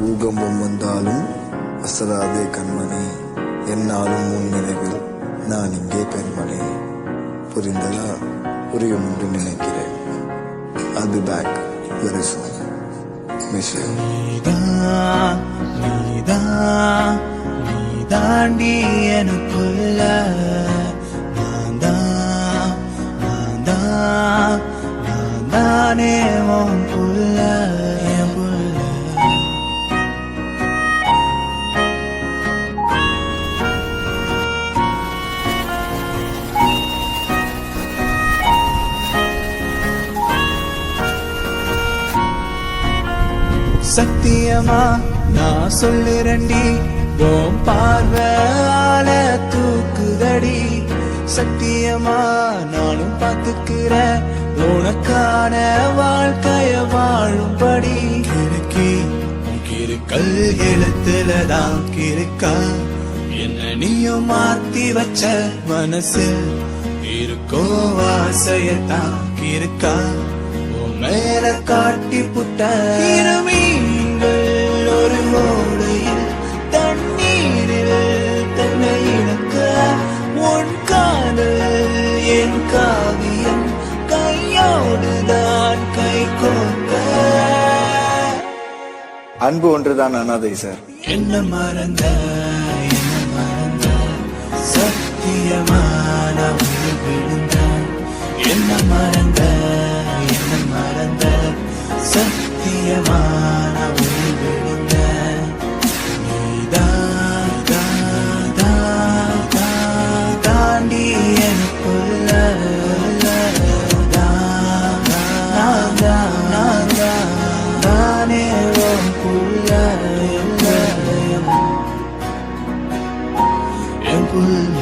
பூகம்பம் வந்தாலும் அசராதே கண்மணி, என்னாலும் முன் நினைவில் நான் இங்கே பெண்மணி. புரிந்ததா? புரியும் என்று நினைக்கிறேன். I'll be back very soon. Miss you. நீதாண்டி எனக்குள்ள நானே உன் புள்ள. சத்தியமா நான் சொல்லுறேன்டி, உன் பார்வையால தூக்குதடி. சத்தியமா நானும் பார்த்துக்கிறேன், உனக்கான வாழ்க்கைய வாழும்படி. கிறுக்கல் எழுத்துலதான் கிறுக்கா, என்ன நீயும் மாத்தி வச்ச மனசில் இருக்கோ ஆசையத்தான் கிறுக்கா மேல காட்டி புட்ட. மீன்கள் ஒரு ஓடையில் தண்ணீரில் தன்னை இழக்க, உன் காதல் என் காவியம் கையோடுதான் கை கோர்க்க. அன்பு ஒன்றுதான் அனாதை சார். என்ன மறந்த சத்தியமான விழுந்த, என்ன மறந்த சத்தியமான விழுந்த. தாண்டி எனக்குள்ள நானே உன் புள்ள, என் புள்ள.